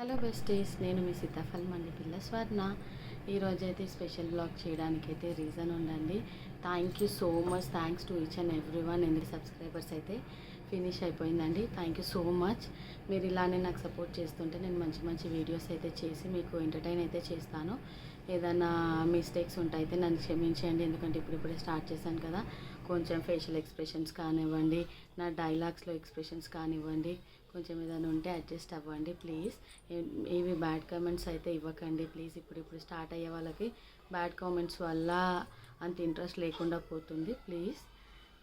Hello besties, నేను మీ సీతాఫల్ మండి పిల్ల స్వర్ణ. ఈరోజైతే స్పెషల్ బ్లాగ్ చేయడానికైతే రీజన్ ఉందండి. Thank you so much, thanks to each and every one. Subscribers అయితే finish అయిపోయిందండి. Thank you so much. మీరు ఇలానే నాకు సపోర్ట్ చేస్తుంటే నేను మంచి మంచి వీడియోస్ అయితే చేసి మీకు ఎంటర్టైన్ అయితే చేస్తాను. ఏదైనా మిస్టేక్స్ ఉంటే నన్ను క్షమించండి, ఎందుకంటే ఇప్పుడిప్పుడే స్టార్ట్ చేశాను కదా. కొంచెం ఫేషియల్ ఎక్స్ప్రెషన్స్ కానివ్వండి, నా డైలాగ్స్లో ఎక్స్ప్రెషన్స్ కానివ్వండి, కొంచెం ఏదైనా ఉంటే అడ్జస్ట్ అవ్వండి ప్లీజ్. ఏవి బ్యాడ్ కామెంట్స్ అయితే ఇవ్వకండి ప్లీజ్. ఇప్పుడు స్టార్ట్ అయ్యే వాళ్ళకి బ్యాడ్ కామెంట్స్ వల్ల అంత ఇంట్రెస్ట్ లేకుండా పోతుంది. ప్లీజ్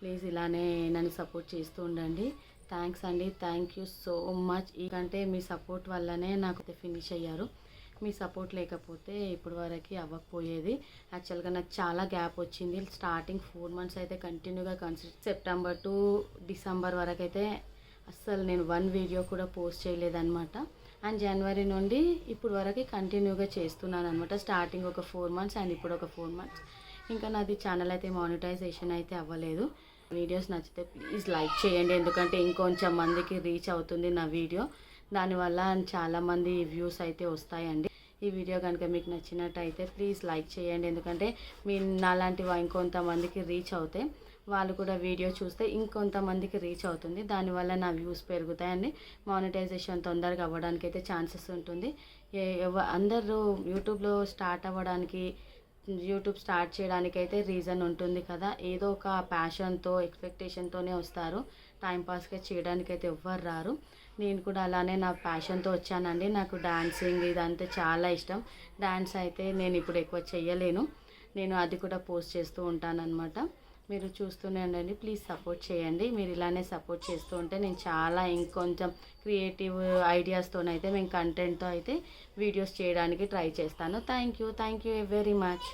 ప్లీజ్ ఇలానే నన్ను సపోర్ట్ చేస్తూ ఉండండి. థ్యాంక్స్ అండి, థ్యాంక్ యూ సో మచ్. ఎందుకంటే మీ సపోర్ట్ వల్లనే నాకు ఫినిష్ అయ్యారు. మీ సపోర్ట్ లేకపోతే ఇప్పుడు వరకు అవ్వకపోయేది. యాక్చువల్గా నాకు చాలా గ్యాప్ వచ్చింది. స్టార్టింగ్ 4 months అయితే కంటిన్యూగా సెప్టెంబర్ టు డిసెంబర్ వరకు అయితే అస్సలు నేను 1 వీడియో కూడా పోస్ట్ చేయలేదన్నమాట. అండ్ జనవరి నుండి ఇప్పుడు వరకు కంటిన్యూగా చేస్తున్నాను అనమాట. స్టార్టింగ్ ఒక 4 months అండ్ ఇప్పుడు ఒక 4 months. ఇంకా నాది ఛానల్ అయితే మానిటైజేషన్ అయితే అవ్వలేదు. వీడియోస్ నచ్చితే ప్లీజ్ లైక్ చేయండి, ఎందుకంటే ఇంకొంచెం మందికి రీచ్ అవుతుంది నా వీడియో. దానివల్ల చాలామంది వ్యూస్ అయితే వస్తాయండి. ఈ వీడియో కనుక మీకు నచ్చినట్టయితే ప్లీజ్ లైక్ చేయండి, ఎందుకంటే మీ నాలాంటి ఇంకొంతమందికి రీచ్ అవుతే వాళ్ళు కూడా వీడియో చూస్తే ఇంకొంతమందికి రీచ్ అవుతుంది. దానివల్ల నా వ్యూస్ పెరుగుతాయండి. మానిటైజేషన్ తొందరగా అవ్వడానికి అయితే ఛాన్సెస్ ఉంటుంది. అందరూ యూట్యూబ్లో స్టార్ట్ అవ్వడానికి, యూట్యూబ్ స్టార్ట్ చేయడానికి అయితే రీజన్ ఉంటుంది కదా. ఏదో ఒక ప్యాషన్తో, ఎక్స్పెక్టేషన్తోనే వస్తారు. టైంపాస్గా చేయడానికి అయితే ఎవ్వరు రారు. నేను కూడా అలానే నా ప్యాషన్తో వచ్చానండి. నాకు డాన్సింగ్ ఇదంతా చాలా ఇష్టం. డాన్స్ అయితే నేను ఇప్పుడు ఎక్కువ చెయ్యలేను. నేను అది కూడా పోస్ట్ చేస్తూ ఉంటానన్నమాట. మీరు చూస్తూనే ఉండండి, ప్లీజ్ సపోర్ట్ చేయండి. మీరు ఇలానే సపోర్ట్ చేస్తూ ఉంటే నేను చాలా ఇంకొంచెం క్రియేటివ్ ఐడియాస్తోనైతే మేము కంటెంట్తో అయితే వీడియోస్ చేయడానికి ట్రై చేస్తాను. Thank you very much.